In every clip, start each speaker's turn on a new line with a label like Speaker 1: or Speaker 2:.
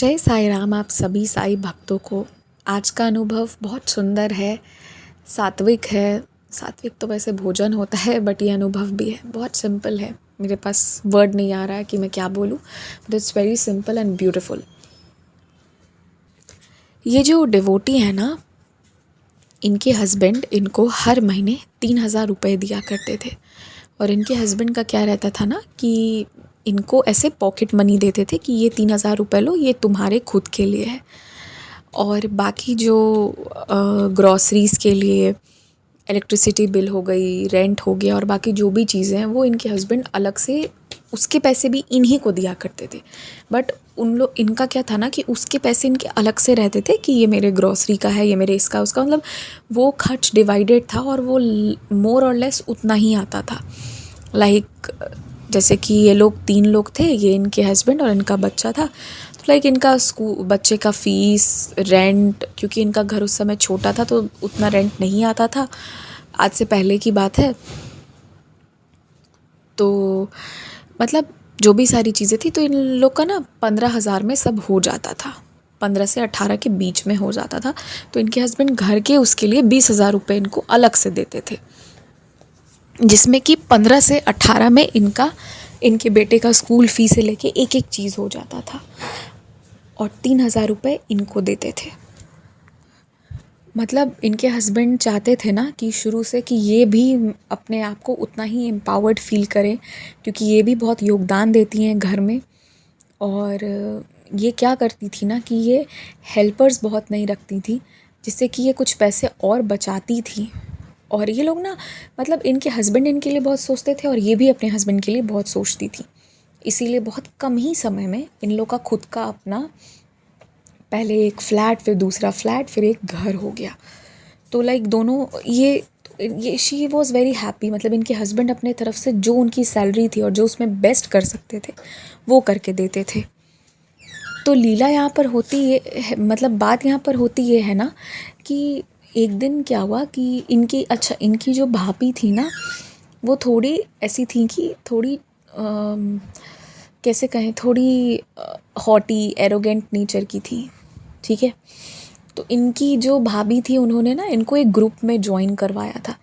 Speaker 1: जय साईं राम आप सभी साईं भक्तों को। आज का अनुभव बहुत सुंदर है, सात्विक है। सात्विक तो वैसे भोजन होता है, बट ये अनुभव भी है। बहुत सिंपल है, मेरे पास वर्ड नहीं आ रहा है कि मैं क्या बोलूँ, but it's very simple and beautiful. ये जो डिवोटी है ना, इनके हस्बैंड इनको हर महीने 3,000 रुपये दिया करते थे। और इनके हस्बैंड का क्या रहता था ना कि इनको ऐसे पॉकेट मनी देते थे कि ये 3,000 रुपये लो, ये तुम्हारे खुद के लिए है। और बाकी जो ग्रॉसरीज़ के लिए इलेक्ट्रिसिटी बिल हो गई, रेंट हो गया, और बाकी जो भी चीज़ें हैं वो इनके हस्बैंड अलग से, उसके पैसे भी इन्हीं को दिया करते थे। बट इनका क्या था ना कि उसके पैसे इनके अलग से रहते थे कि ये मेरे ग्रॉसरी का है, ये मेरे इसका उसका, मतलब वो खर्च डिवाइडेड था और वो मोर और लेस उतना ही आता था। लाइक जैसे कि ये लोग 3 लोग थे, ये इनके हस्बैंड और इनका बच्चा था। तो लाइक इनका बच्चे का फ़ीस, रेंट, क्योंकि इनका घर उस समय छोटा था तो उतना रेंट नहीं आता था, आज से पहले की बात है। तो मतलब जो भी सारी चीज़ें थी, तो इन लोग का ना 15,000 में सब हो जाता था, 15 से 18 के बीच में हो जाता था। तो इनके हस्बैंड घर के उसके लिए 20,000 रुपये इनको अलग से देते थे, जिसमें कि 15 से 18 में इनके बेटे का स्कूल फ़ी से लेके एक एक चीज़ हो जाता था। और 3,000 रुपये इनको देते थे। मतलब इनके हस्बैंड चाहते थे ना कि शुरू से कि ये भी अपने आप को उतना ही एम्पावर्ड फील करें, क्योंकि ये भी बहुत योगदान देती हैं घर में। और ये क्या करती थी ना कि ये हेल्पर्स बहुत नहीं रखती थी, जिससे कि ये कुछ पैसे और बचाती थी। और ये लोग ना, मतलब इनके हस्बैंड इनके लिए बहुत सोचते थे और ये भी अपने हस्बैंड के लिए बहुत सोचती थी। इसीलिए बहुत कम ही समय में इन लोग का खुद का अपना, पहले एक फ्लैट, फिर दूसरा फ्लैट, फिर एक घर हो गया। तो लाइक दोनों ये शी वॉज़ वेरी हैप्पी। मतलब इनके हस्बैंड अपने तरफ से जो उनकी सैलरी थी और जो उसमें बेस्ट कर सकते थे वो करके देते थे। तो लीला यहाँ पर होती ये, मतलब बात यहाँ पर होती ये है ना कि एक दिन क्या हुआ कि इनकी जो भाभी थी ना, वो थोड़ी ऐसी थी कि थोड़ी कैसे कहें, थोड़ी हॉटी एरोगेंट नेचर की थी, ठीक है। तो इनकी जो भाभी थी, उन्होंने ना इनको एक ग्रुप में ज्वाइन करवाया था,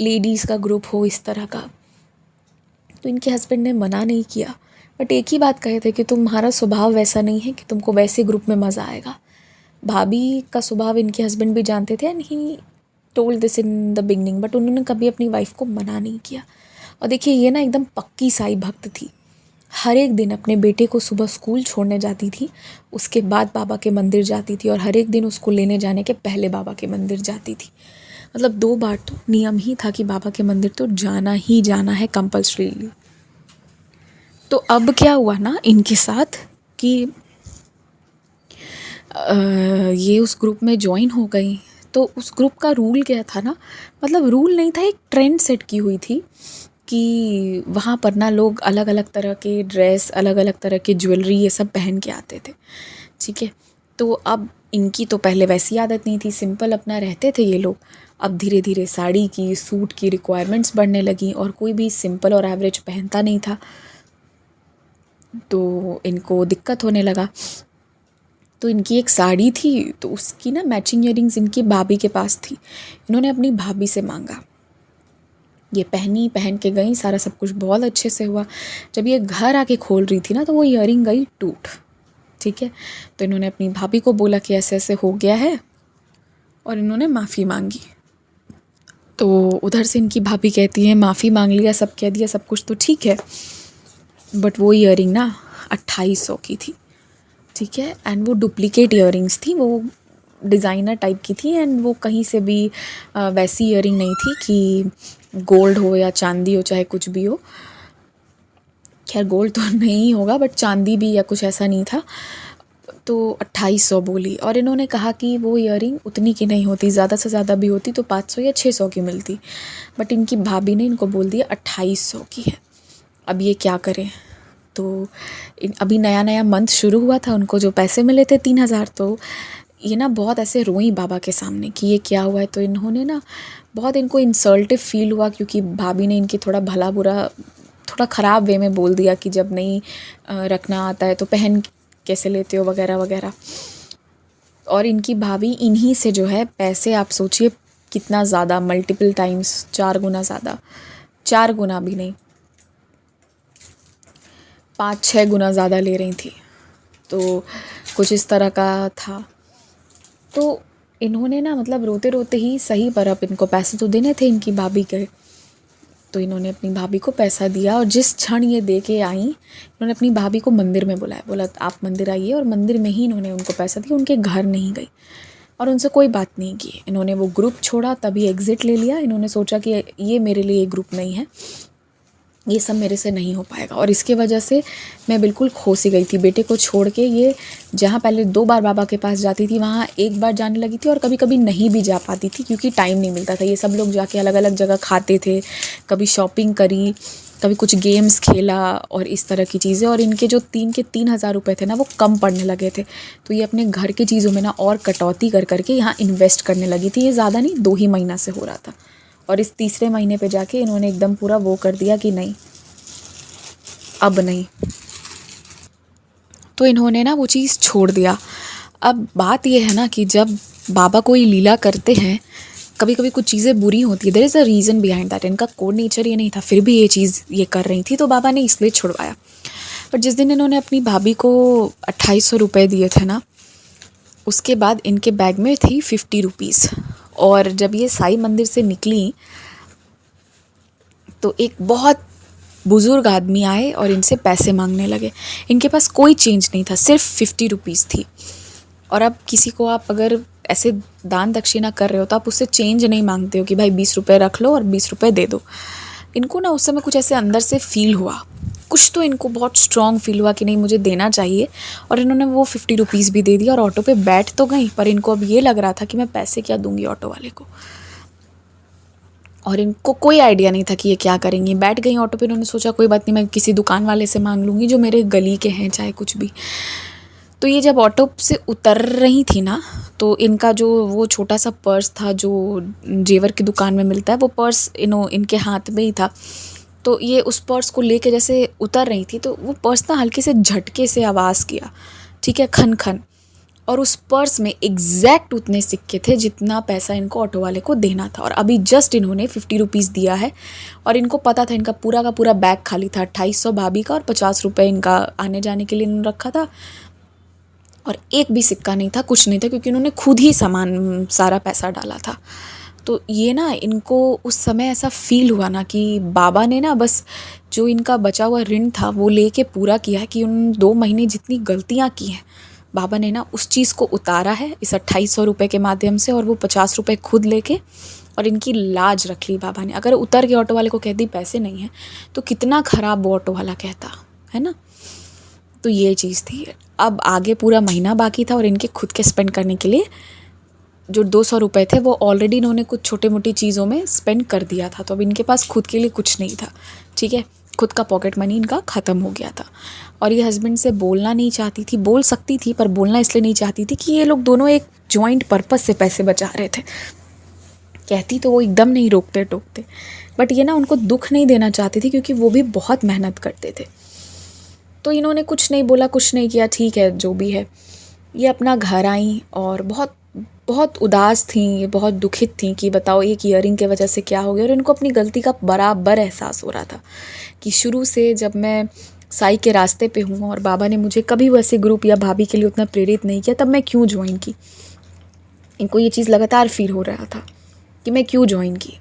Speaker 1: लेडीज़ का ग्रुप हो इस तरह का। तो इनके हस्बैंड ने मना नहीं किया, बट एक ही बात कहे थे कि तुम्हारा स्वभाव वैसा नहीं है कि तुमको वैसे ग्रुप में मज़ा आएगा। भाभी का स्वभाव इनके हस्बैंड भी जानते थे and he told this in the beginning, but उन्होंने कभी अपनी वाइफ को मना नहीं किया। और देखिए, ये ना एकदम पक्की साई भक्त थी। हर एक दिन अपने बेटे को सुबह स्कूल छोड़ने जाती थी, उसके बाद बाबा के मंदिर जाती थी, और हर एक दिन उसको लेने जाने के पहले बाबा के मंदिर जाती थी। मतलब 2 बार तो नियम ही था कि बाबा के मंदिर तो जाना ही जाना है कंपल्सरीली। तो अब क्या हुआ ना इनके साथ कि ये उस ग्रुप में ज्वाइन हो गई। तो उस ग्रुप का रूल क्या था ना, मतलब रूल नहीं था, एक ट्रेंड सेट की हुई थी कि वहाँ पर ना लोग अलग अलग तरह के ड्रेस, अलग अलग तरह की ज्वेलरी, ये सब पहन के आते थे, ठीक है। तो अब इनकी तो पहले वैसी आदत नहीं थी, सिंपल अपना रहते थे ये लोग। अब धीरे धीरे साड़ी की, सूट की रिक्वायरमेंट्स बढ़ने लगी और कोई भी सिंपल और एवरेज पहनता नहीं था, तो इनको दिक्कत होने लगा। तो इनकी एक साड़ी थी, तो उसकी ना मैचिंग ईयरिंग्स इनकी भाभी के पास थी। इन्होंने अपनी भाभी से मांगा, ये पहन के गई, सारा सब कुछ बहुत अच्छे से हुआ। जब ये घर आके खोल रही थी ना, तो वो ईयरिंग गई टूट, ठीक है। तो इन्होंने अपनी भाभी को बोला कि ऐसे ऐसे हो गया है, और इन्होंने माफ़ी मांगी। तो उधर से इनकी भाभी कहती है माफ़ी मांग लिया, सब कह दिया, सब कुछ तो ठीक है, बट वो ईयरिंग ना 2800 की थी, ठीक है। एंड वो डुप्लीकेट ईयरिंग्स थी, वो डिज़ाइनर टाइप की थी, एंड वो कहीं से भी वैसी ईयरिंग नहीं थी कि गोल्ड हो या चांदी हो, चाहे कुछ भी हो। खैर गोल्ड तो नहीं होगा, बट चांदी भी या कुछ ऐसा नहीं था। तो 2800 बोली, और इन्होंने कहा कि वो ईयरिंग उतनी की नहीं होती, ज़्यादा से ज़्यादा भी होती तो 500 या 600 की मिलती, बट इनकी भाभी ने इनको बोल दिया 2800 की है। अब ये क्या करें। तो अभी नया नया मंथ शुरू हुआ था, उनको जो पैसे मिले थे 3,000, तो ये ना बहुत ऐसे रोई बाबा के सामने कि ये क्या हुआ है। तो इन्होंने ना बहुत, इनको इंसल्टिव फील हुआ, क्योंकि भाभी ने इनकी थोड़ा भला बुरा, थोड़ा ख़राब वे में बोल दिया कि जब नहीं रखना आता है तो पहन कैसे लेते हो वगैरह वगैरह। और इनकी भाभी इन्हीं से जो है पैसे, आप सोचिए कितना ज़्यादा, मल्टीपल टाइम्स, 4 गुना ज़्यादा, 4 गुना भी नहीं, 5-6 गुना ज़्यादा ले रही थी। तो कुछ इस तरह का था। तो इन्होंने ना मतलब रोते रोते ही सही, पर अब इनको पैसे तो देने थे इनकी भाभी के, तो इन्होंने अपनी भाभी को पैसा दिया। और जिस क्षण ये दे के आई, इन्होंने अपनी भाभी को मंदिर में बुलाया, बोला आप मंदिर आइए, और मंदिर में ही इन्होंने उनको पैसा दिया। उनके घर नहीं गई और उनसे कोई बात नहीं की। इन्होंने वो ग्रुप छोड़ा, तभी एग्ज़िट ले लिया। इन्होंने सोचा कि ये मेरे लिए ग्रुप नहीं है, ये सब मेरे से नहीं हो पाएगा। और इसके वजह से मैं बिल्कुल खो सी गई थी। बेटे को छोड़ के ये जहाँ पहले 2 बार बाबा के पास जाती थी, वहाँ 1 बार जाने लगी थी, और कभी कभी नहीं भी जा पाती थी क्योंकि टाइम नहीं मिलता था। ये सब लोग जाके अलग अलग जगह खाते थे, कभी शॉपिंग करी, कभी कुछ गेम्स खेला और इस तरह की चीज़ें। और इनके जो 3,000 रुपये थे ना, वो कम पड़ने लगे थे। तो ये अपने घर की चीज़ों में ना और कटौती कर करके यहाँ इन्वेस्ट करने लगी थी। ये ज़्यादा नहीं, 2 ही महीना से हो रहा था। और इस तीसरे महीने पे जाके इन्होंने एकदम पूरा वो कर दिया कि नहीं, अब नहीं। तो इन्होंने ना वो चीज़ छोड़ दिया। अब बात ये है ना कि जब बाबा कोई लीला करते हैं, कभी कभी कुछ चीज़ें बुरी होती है, there is a reason behind that. इनका कोड नेचर ये नहीं था, फिर भी ये चीज़ ये कर रही थी, तो बाबा ने इसलिए छुड़वाया। पर जिस दिन इन्होंने अपनी भाभी को 2800 रुपये दिए थे ना, उसके बाद इनके बैग में थी 50 रुपीज़। और जब ये साई मंदिर से निकली तो एक बहुत बुज़ुर्ग आदमी आए और इनसे पैसे मांगने लगे। इनके पास कोई चेंज नहीं था, सिर्फ 50 रुपीज़ थी। और अब किसी को आप अगर ऐसे दान दक्षिणा कर रहे हो तो आप उससे चेंज नहीं मांगते हो कि भाई 20 रुपये रख लो और 20 रुपये दे दो। इनको ना उस समय कुछ ऐसे अंदर से फ़ील हुआ, कुछ तो इनको बहुत स्ट्रॉन्ग फील हुआ कि नहीं मुझे देना चाहिए। और इन्होंने वो 50 रुपीज़ भी दे दिया और ऑटो पे बैठ तो गई, पर इनको अब ये लग रहा था कि मैं पैसे क्या दूंगी ऑटो वाले को। और इनको कोई आइडिया नहीं था कि ये क्या करेंगी। बैठ गई ऑटो पे, इन्होंने सोचा कोई बात नहीं, मैं किसी दुकान वाले से मांग लूँगी जो मेरे गली के हैं, चाहे कुछ भी। तो ये जब ऑटो से उतर रही थी ना, तो इनका जो वो छोटा सा पर्स था जो जेवर की दुकान में मिलता है, वो पर्स इनके हाथ में ही था। तो ये उस पर्स को लेके जैसे उतर रही थी, तो वो पर्स ना हल्के से झटके से आवाज़ किया, ठीक है, खन खन। और उस पर्स में एग्जैक्ट उतने सिक्के थे जितना पैसा इनको ऑटो वाले को देना था। और अभी जस्ट इन्होंने 50 रुपीज़ दिया है और इनको पता था इनका पूरा का पूरा बैग खाली था। 2800 भाभी का और 50 रुपये इनका आने जाने के लिए इन्होंने रखा था, और एक भी सिक्का नहीं था, कुछ नहीं था, क्योंकि उन्होंने खुद ही सामान सारा पैसा डाला था। तो ये ना इनको उस समय ऐसा फील हुआ ना कि बाबा ने ना बस जो इनका बचा हुआ ऋण था वो लेके पूरा किया है, कि उन 2 महीने जितनी गलतियाँ की हैं बाबा ने ना उस चीज़ को उतारा है इस 2800 रुपये के माध्यम से। और वो 50 रुपये खुद लेके और इनकी लाज रख ली बाबा ने। अगर उतर के ऑटो वाले को कह दी पैसे नहीं हैं, तो कितना ख़राब वो ऑटो वाला कहता है ना। तो ये चीज़ थी। अब आगे पूरा महीना बाकी था और इनके खुद के स्पेंड करने के लिए जो 200 रुपये थे वो ऑलरेडी इन्होंने कुछ छोटे मोटी चीज़ों में स्पेंड कर दिया था। तो अब इनके पास खुद के लिए कुछ नहीं था, ठीक है, खुद का पॉकेट मनी इनका ख़त्म हो गया था। और ये हस्बैंड से बोलना नहीं चाहती थी, बोल सकती थी पर बोलना इसलिए नहीं चाहती थी कि ये लोग दोनों एक जॉइंट पर्पस से पैसे बचा रहे थे। कहती तो वो एकदम नहीं रोकते टोकते, बट ये ना उनको दुख नहीं देना चाहती थी क्योंकि वो भी बहुत मेहनत करते थे। तो इन्होंने कुछ नहीं बोला, कुछ नहीं किया, ठीक है जो भी है। ये अपना घर आई और बहुत बहुत उदास थी, ये बहुत दुखित थी कि बताओ एक ईयरिंग के वजह से क्या हो गया। और इनको अपनी गलती का बराबर एहसास हो रहा था कि शुरू से जब मैं साई के रास्ते पे हूँ और बाबा ने मुझे कभी वैसे ग्रुप या भाभी के लिए उतना प्रेरित नहीं किया, तब मैं क्यों ज्वाइन की। इनको ये चीज़ लगातार फील हो रहा था कि मैं क्यों ज्वाइन की,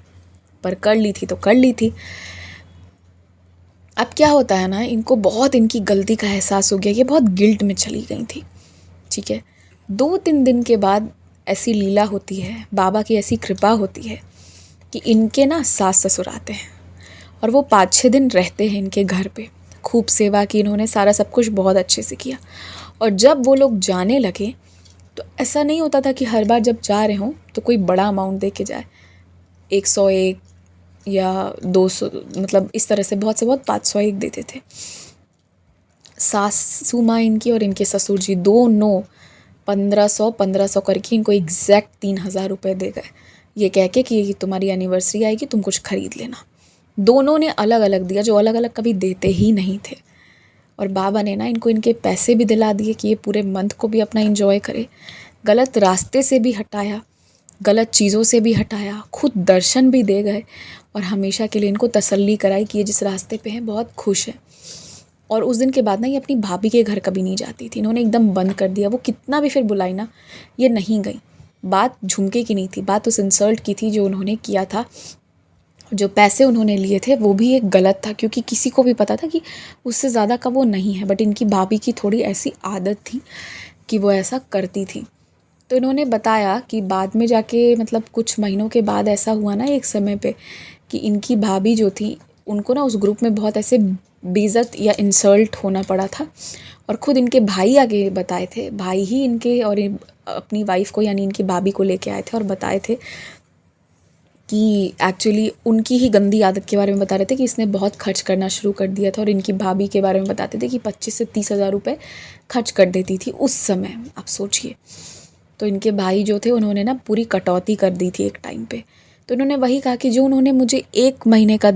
Speaker 1: पर कर ली थी तो कर ली थी। अब क्या होता है ना, इनको बहुत इनकी गलती का एहसास हो गया, ये बहुत गिल्ट में चली गई थी, ठीक है। 2-3 दिन के बाद ऐसी लीला होती है, बाबा की ऐसी कृपा होती है कि इनके ना सास ससुर आते हैं और वो 5-6 दिन रहते हैं इनके घर पे। खूब सेवा की इन्होंने, सारा सब कुछ बहुत अच्छे से किया। और जब वो लोग जाने लगे तो ऐसा नहीं होता था कि हर बार जब जा रहे हों तो कोई बड़ा अमाउंट दे के जाए, 101 या 200, मतलब इस तरह से बहुत 501 देते थे। सासू माँ इनकी और इनके ससुर जी दोनों 1500 करके इनको एग्जैक्ट 3000 रुपये दे गए, ये कह के कि तुम्हारी एनिवर्सरी आएगी, तुम कुछ खरीद लेना। दोनों ने अलग अलग दिया, जो अलग अलग कभी देते ही नहीं थे। और बाबा ने ना इनको इनके पैसे भी दिला दिए कि ये पूरे मंथ को भी अपना एंजॉय करे, गलत रास्ते से भी हटाया, गलत चीज़ों से भी हटाया, खुद दर्शन भी दे गए और हमेशा के लिए इनको तसल्ली कराई कि ये जिस रास्ते पे हैं बहुत खुश है। और उस दिन के बाद ना ये अपनी भाभी के घर कभी नहीं जाती थी, इन्होंने एकदम बंद कर दिया। वो कितना भी फिर बुलाई ना, ये नहीं गई। बात झुमके की नहीं थी, बात उस इंसल्ट की थी जो उन्होंने किया था। जो पैसे उन्होंने लिए थे वो भी एक गलत था, क्योंकि किसी को भी पता था कि उससे ज़्यादा का वो नहीं है, बट इनकी भाभी की थोड़ी ऐसी आदत थी कि वो ऐसा करती थी। तो इन्होंने बताया कि बाद में जाके मतलब कुछ महीनों के बाद ऐसा हुआ ना एक समय पे कि इनकी भाभी जो थी उनको ना उस ग्रुप में बहुत ऐसे बेइज्जत या इंसल्ट होना पड़ा था। और ख़ुद इनके भाई आगे बताए थे, भाई ही इनके और अपनी वाइफ को यानी इनकी भाभी को लेके आए थे और बताए थे कि एक्चुअली उनकी ही गंदी आदत के बारे में बता रहे थे कि इसने बहुत खर्च करना शुरू कर दिया था। और इनकी भाभी के बारे में बताते थे कि 25 से 30 हज़ार रुपये खर्च कर देती थी उस समय, आप सोचिए। तो इनके भाई जो थे उन्होंने ना पूरी कटौती कर दी थी एक टाइम पे। तो इन्होंने वही कहा कि जो उन्होंने मुझे 1 महीने का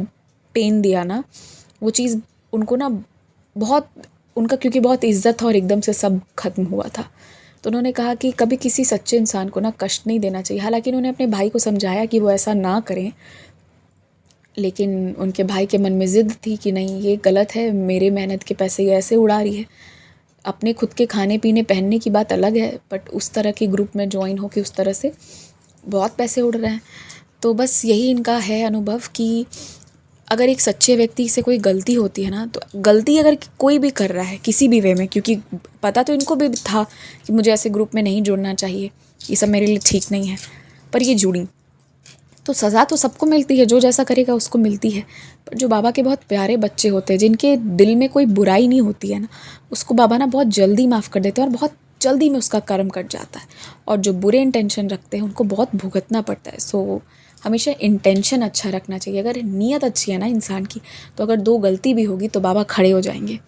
Speaker 1: पेन दिया ना, वो चीज़ उनको ना बहुत, उनका क्योंकि बहुत इज़्ज़त था और एकदम से सब खत्म हुआ था। तो उन्होंने कहा कि कभी किसी सच्चे इंसान को ना कष्ट नहीं देना चाहिए। हालांकि उन्होंने अपने भाई को समझाया कि वो ऐसा ना करें, लेकिन उनके भाई के मन में ज़िद थी कि नहीं ये गलत है, मेरे मेहनत के पैसे ये ऐसे उड़ा रही है। अपने खुद के खाने पीने पहनने की बात अलग है, बट उस तरह के ग्रुप में ज्वाइन होकर उस तरह से बहुत पैसे उड़ रहे हैं। तो बस यही इनका है अनुभव कि अगर एक सच्चे व्यक्ति से कोई गलती होती है ना, तो गलती अगर कोई भी कर रहा है किसी भी वे में, क्योंकि पता तो इनको भी था कि मुझे ऐसे ग्रुप में नहीं जुड़ना चाहिए, ये सब मेरे लिए ठीक नहीं है, पर ये जुड़ी, तो सज़ा तो सबको मिलती है, जो जैसा करेगा उसको मिलती है। पर जो बाबा के बहुत प्यारे बच्चे होते हैं, जिनके दिल में कोई बुराई नहीं होती है ना, उसको बाबा ना बहुत जल्दी माफ़ कर देते हैं और बहुत जल्दी में उसका कर्म कट जाता है। और जो बुरे इंटेंशन रखते हैं उनको बहुत भुगतना पड़ता है। सो हमेशा इंटेंशन अच्छा रखना चाहिए। अगर नीयत अच्छी है ना इंसान की, तो अगर 2 गलती भी होगी तो बाबा खड़े हो जाएंगे।